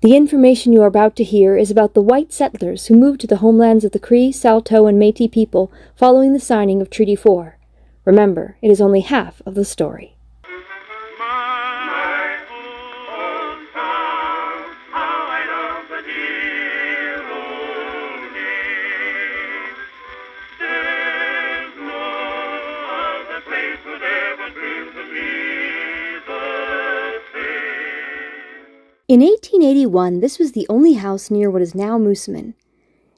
The information you are about to hear is about the white settlers who moved to the homelands of the Cree, Saulteaux, and Métis people following the signing of Treaty 4. Remember, it is only half of the story. In 1881, this was the only house near what is now Moosomin.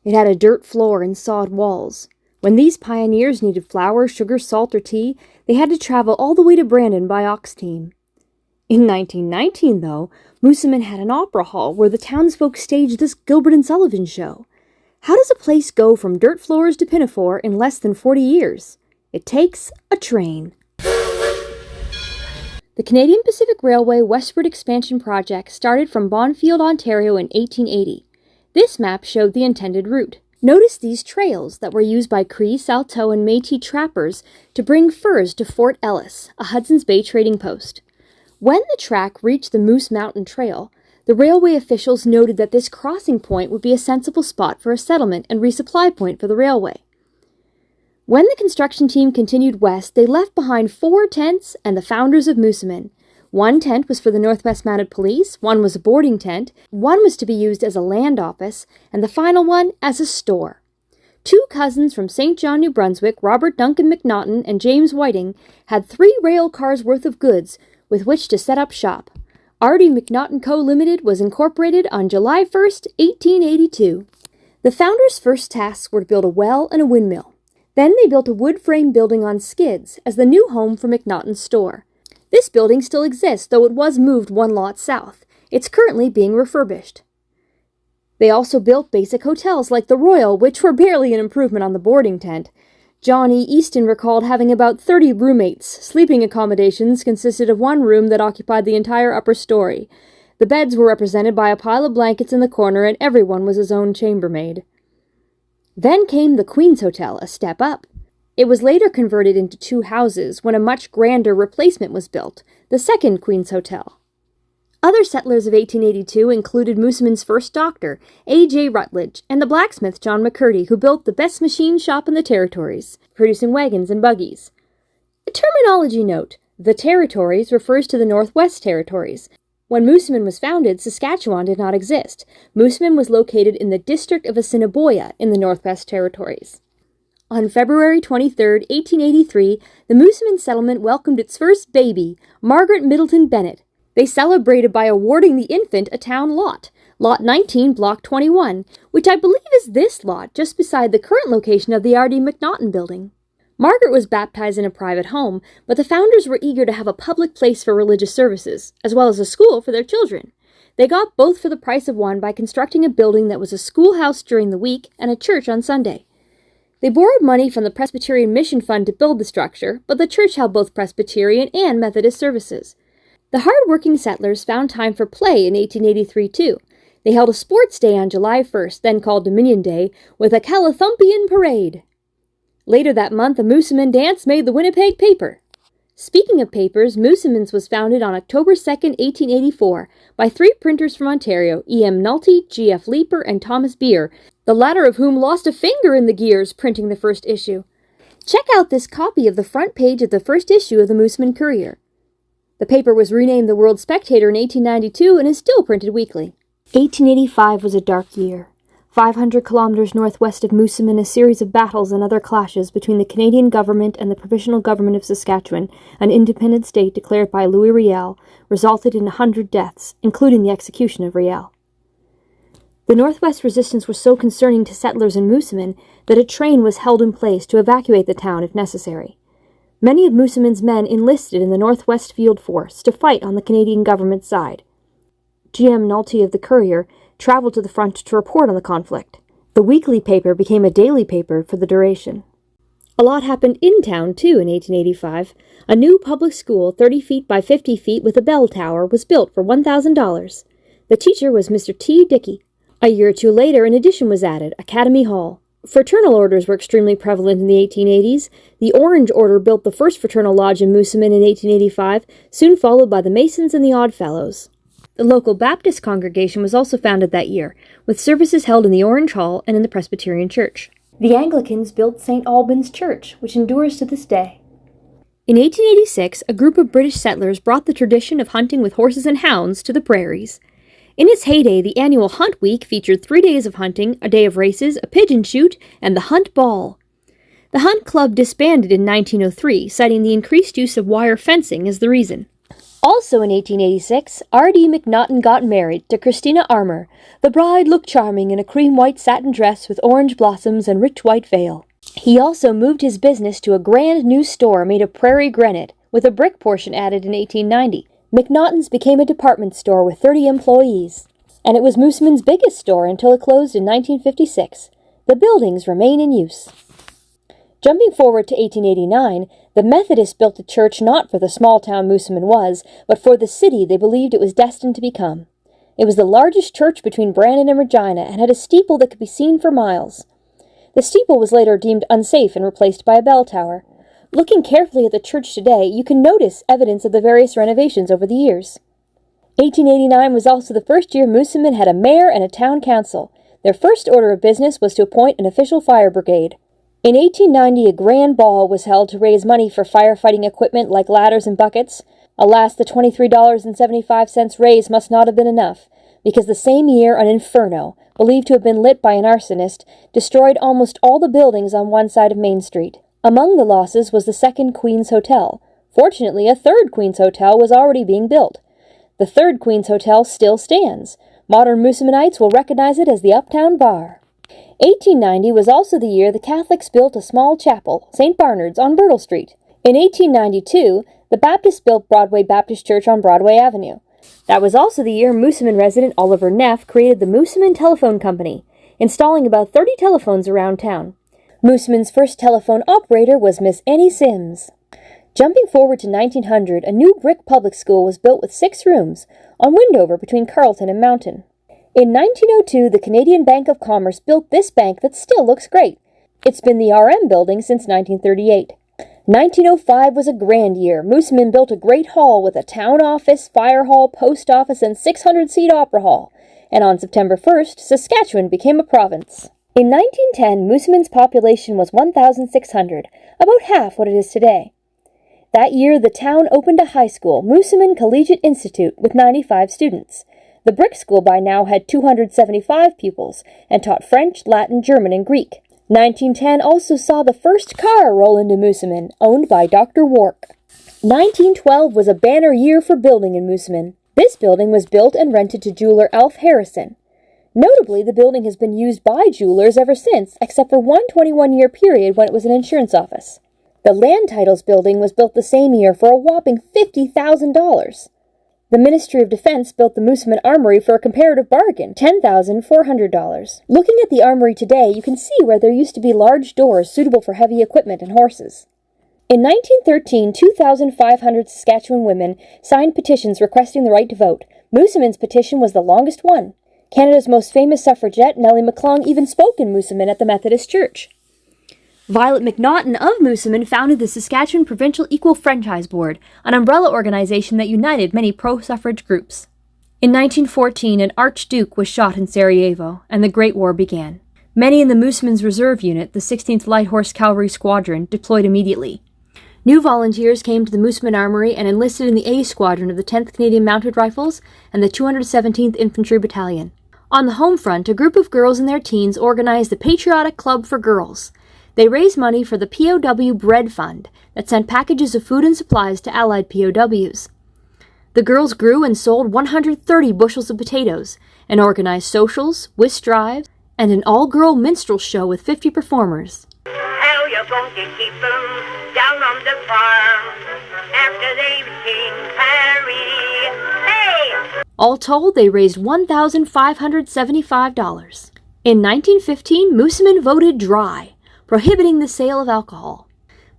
It had a dirt floor and sod walls. When these pioneers needed flour, sugar, salt, or tea, they had to travel all the way to Brandon by ox team. In 1919, though, Moosomin had an opera hall where the townsfolk staged this Gilbert and Sullivan show. How does a place go from dirt floors to pinafore in less than 40 years? It takes a train. The Canadian Pacific Railway westward expansion project started from Bonfield, Ontario in 1880. This map showed the intended route. Notice these trails that were used by Cree, Saulteaux, and Métis trappers to bring furs to Fort Ellis, a Hudson's Bay trading post. When the track reached the Moose Mountain Trail, the railway officials noted that this crossing point would be a sensible spot for a settlement and resupply point for the railway. When the construction team continued west, they left behind 4 tents and the founders of Moosomin. 1 tent was for the Northwest Mounted Police, 1 was a boarding tent, 1 was to be used as a land office, and the final one as a store. 2 cousins from St. John, New Brunswick, Robert Duncan McNaughton and James Whiting, had 3 rail cars worth of goods with which to set up shop. R.D. McNaughton Co. Limited was incorporated on July 1st, 1882. The founders' first tasks were to build a well and a windmill. Then they built a wood frame building on skids as the new home for McNaughton's store. This building still exists, though it was moved 1 lot south. It's currently being refurbished. They also built basic hotels like the Royal, which were barely an improvement on the boarding tent. John E. Easton recalled having about 30 roommates. Sleeping accommodations consisted of 1 room that occupied the entire upper story. The beds were represented by a pile of blankets in the corner, and everyone was his own chambermaid. Then came the Queen's Hotel, a step up. It was later converted into 2 houses when a much grander replacement was built, the second Queen's Hotel. Other settlers of 1882 included Moosomin's first doctor, A.J. Rutledge, and the blacksmith John McCurdy, who built the best machine shop in the territories, producing wagons and buggies. A terminology note: the territories refers to the Northwest Territories. When Moosomin was founded, Saskatchewan did not exist. Moosomin was located in the district of Assiniboia in the Northwest Territories. On February 23, 1883, the Moosomin settlement welcomed its first baby, Margaret Middleton Bennett. They celebrated by awarding the infant a town lot, Lot 19, Block 21, which I believe is this lot just beside the current location of the R.D. McNaughton building. Margaret was baptized in a private home, but the founders were eager to have a public place for religious services, as well as a school for their children. They got both for the price of one by constructing a building that was a schoolhouse during the week and a church on Sunday. They borrowed money from the Presbyterian Mission Fund to build the structure, but the church held both Presbyterian and Methodist services. The hard-working settlers found time for play in 1883, too. They held a sports day on July 1st, then called Dominion Day, with a Calathumpian parade. Later that month, a Moosomin dance made the Winnipeg paper. Speaking of papers, Moosomin's was founded on October 2, 1884, by 3 printers from Ontario, E.M. Nolte, G.F. Leeper, and Thomas Beer, the latter of whom lost a finger in the gears printing the first issue. Check out this copy of the front page of the first issue of the Moosomin Courier. The paper was renamed the World Spectator in 1892 and is still printed weekly. 1885 was a dark year. 500 kilometers northwest of Moosomin, a series of battles and other clashes between the Canadian government and the Provisional Government of Saskatchewan, an independent state declared by Louis Riel, resulted in 100 deaths, including the execution of Riel. The Northwest resistance was so concerning to settlers in Moosomin that a train was held in place to evacuate the town if necessary. Many of Moosomin's men enlisted in the Northwest Field Force to fight on the Canadian government's side. G.M. Nolte of the Courier traveled to the front to report on the conflict. The weekly paper became a daily paper for the duration. A lot happened in town, too, in 1885. A new public school, 30 feet by 50 feet with a bell tower, was built for $1,000. The teacher was Mr. T. Dickey. A year or 2 later, an addition was added, Academy Hall. Fraternal orders were extremely prevalent in the 1880s. The Orange Order built the first fraternal lodge in Moosomin in 1885, soon followed by the Masons and the Oddfellows. The local Baptist congregation was also founded that year, with services held in the Orange Hall and in the Presbyterian Church. The Anglicans built St. Albans Church, which endures to this day. In 1886, a group of British settlers brought the tradition of hunting with horses and hounds to the prairies. In its heyday, the annual Hunt Week featured 3 days of hunting, a day of races, a pigeon shoot, and the Hunt Ball. The Hunt Club disbanded in 1903, citing the increased use of wire fencing as the reason. Also in 1886, R.D. McNaughton got married to Christina Armour. The bride looked charming in a cream-white satin dress with orange blossoms and rich white veil. He also moved his business to a grand new store made of prairie granite, with a brick portion added in 1890. McNaughton's became a department store with 30 employees, and it was Moosomin's biggest store until it closed in 1956. The buildings remain in use. Jumping forward to 1889, the Methodists built a church not for the small town Moosomin was, but for the city they believed it was destined to become. It was the largest church between Brandon and Regina and had a steeple that could be seen for miles. The steeple was later deemed unsafe and replaced by a bell tower. Looking carefully at the church today, you can notice evidence of the various renovations over the years. 1889 was also the first year Moosomin had a mayor and a town council. Their first order of business was to appoint an official fire brigade. In 1890, a grand ball was held to raise money for firefighting equipment like ladders and buckets. Alas, the $23.75 raised must not have been enough, because the same year an inferno, believed to have been lit by an arsonist, destroyed almost all the buildings on one side of Main Street. Among the losses was the second Queen's Hotel. Fortunately, a third Queen's Hotel was already being built. The third Queen's Hotel still stands. Modern Moosominites will recognize it as the Uptown Bar. 1890 was also the year the Catholics built a small chapel, St. Barnard's, on Myrtle Street. In 1892, the Baptists built Broadway Baptist Church on Broadway Avenue. That was also the year Moosomin resident Oliver Neff created the Moosomin Telephone Company, installing about 30 telephones around town. Moosomin's first telephone operator was Miss Annie Sims. Jumping forward to 1900, a new brick public school was built with 6 rooms, on Windover between Carleton and Mountain. In 1902, the Canadian Bank of Commerce built this bank that still looks great. It's been the RM building since 1938. 1905 was a grand year. Moosomin built a great hall with a town office, fire hall, post office, and 600-seat opera hall. And on September 1st, Saskatchewan became a province. In 1910, Moosomin's population was 1,600, about half what it is today. That year, the town opened a high school, Moosomin Collegiate Institute, with 95 students. The brick school by now had 275 pupils, and taught French, Latin, German, and Greek. 1910 also saw the first car roll into Moosomin, owned by Dr. Wark. 1912 was a banner year for building in Moosomin. This building was built and rented to jeweler Alf Harrison. Notably, the building has been used by jewelers ever since, except for one 21-year period when it was an insurance office. The Land Titles building was built the same year for a whopping $50,000. The Ministry of Defense built the Moosomin Armory for a comparative bargain, $10,400. Looking at the armory today, you can see where there used to be large doors suitable for heavy equipment and horses. In 1913, 2,500 Saskatchewan women signed petitions requesting the right to vote. Moosomin's petition was the longest one. Canada's most famous suffragette, Nellie McClung, even spoke in Moosomin at the Methodist Church. Violet McNaughton of Moosomin founded the Saskatchewan Provincial Equal Franchise Board, an umbrella organization that united many pro-suffrage groups. In 1914, an archduke was shot in Sarajevo, and the Great War began. Many in the Moosomin's Reserve Unit, the 16th Light Horse Cavalry Squadron, deployed immediately. New volunteers came to the Moosomin Armory and enlisted in the A Squadron of the 10th Canadian Mounted Rifles and the 217th Infantry Battalion. On the home front, a group of girls in their teens organized the Patriotic Club for Girls. They raised money for the POW Bread Fund that sent packages of food and supplies to Allied POWs. The girls grew and sold 130 bushels of potatoes and organized socials, whist drives, and an all-girl minstrel show with 50 performers. How you going to keep them down on the farm after they've seen prairie? Hey! All told, they raised $1,575. In 1915, Moosomin voted dry, prohibiting the sale of alcohol.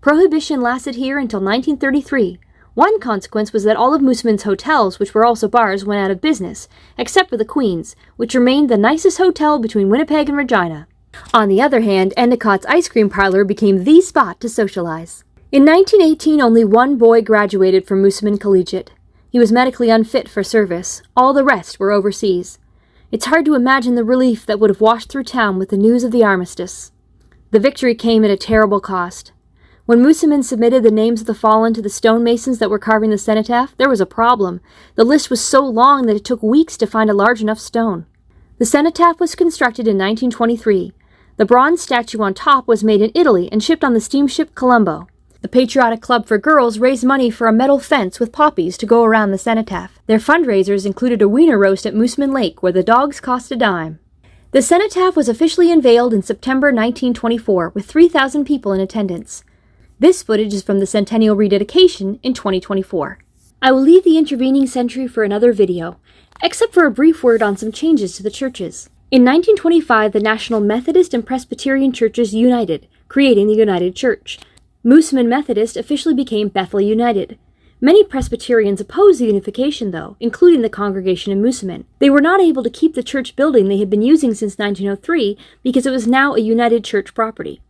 Prohibition lasted here until 1933. One consequence was that all of Moosomin's hotels, which were also bars, went out of business, except for the Queen's, which remained the nicest hotel between Winnipeg and Regina. On the other hand, Endicott's ice cream parlor became the spot to socialize. In 1918, only one boy graduated from Moosomin Collegiate. He was medically unfit for service. All the rest were overseas. It's hard to imagine the relief that would have washed through town with the news of the armistice. The victory came at a terrible cost. When Moosomin submitted the names of the fallen to the stonemasons that were carving the cenotaph, there was a problem. The list was so long that it took weeks to find a large enough stone. The cenotaph was constructed in 1923. The bronze statue on top was made in Italy and shipped on the steamship Colombo. The Patriotic Club for Girls raised money for a metal fence with poppies to go around the cenotaph. Their fundraisers included a wiener roast at Moosomin Lake, where the dogs cost a dime. The cenotaph was officially unveiled in September 1924, with 3,000 people in attendance. This footage is from the Centennial rededication in 2024. I will leave the intervening century for another video, except for a brief word on some changes to the churches. In 1925, the National Methodist and Presbyterian Churches united, creating the United Church. Moosomin Methodist officially became Bethel United. Many Presbyterians opposed the unification, though, including the congregation in Moosomin. They were not able to keep the church building they had been using since 1903 because it was now a United Church property.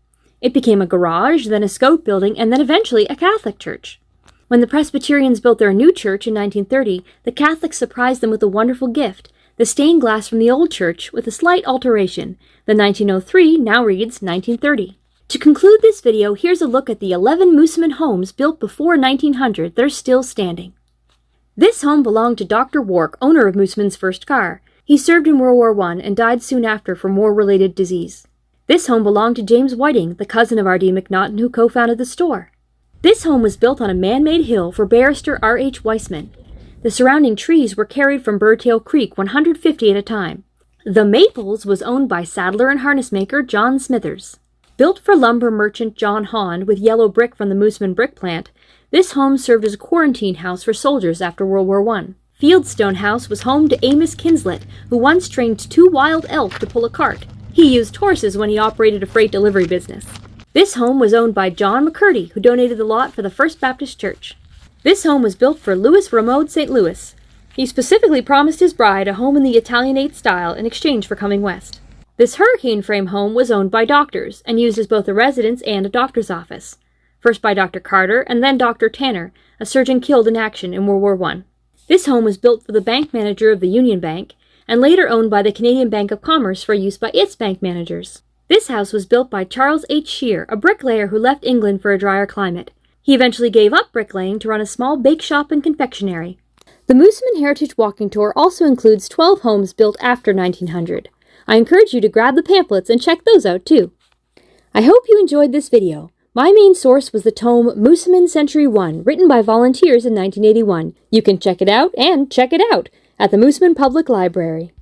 It became a garage, then a scout building, and then eventually a Catholic church. When the Presbyterians built their new church in 1930, the Catholics surprised them with a wonderful gift, the stained glass from the old church with a slight alteration. The 1903 now reads 1930. To conclude this video, here's a look at the 11 Moosomin homes built before 1900 that are still standing. This home belonged to Dr. Wark, owner of Moosomin's first car. He served in World War I and died soon after from war-related disease. This home belonged to James Whiting, the cousin of R.D. McNaughton, who co-founded the store. This home was built on a man-made hill for barrister R.H. Weissman. The surrounding trees were carried from Birdtail Creek 150 at a time. The Maples was owned by saddler and harness maker John Smithers. Built for lumber merchant John Hond with yellow brick from the Moosomin brick plant, this home served as a quarantine house for soldiers after World War I. Fieldstone House was home to Amos Kinslett, who once trained 2 wild elk to pull a cart. He used horses when he operated a freight delivery business. This home was owned by John McCurdy, who donated the lot for the First Baptist Church. This home was built for Louis Ramode St. Louis. He specifically promised his bride a home in the Italianate style in exchange for coming west. This hurricane frame home was owned by doctors and used as both a residence and a doctor's office. First by Dr. Carter and then Dr. Tanner, a surgeon killed in action in World War I. This home was built for the bank manager of the Union Bank and later owned by the Canadian Bank of Commerce for use by its bank managers. This house was built by Charles H. Shear, a bricklayer who left England for a drier climate. He eventually gave up bricklaying to run a small bake shop and confectionery. The Moosomin Heritage Walking Tour also includes 12 homes built after 1900. I encourage you to grab the pamphlets and check those out too. I hope you enjoyed this video. My main source was the tome Moosomin Century 1, written by volunteers in 1981. You can check it out and check it out at the Moosomin Public Library.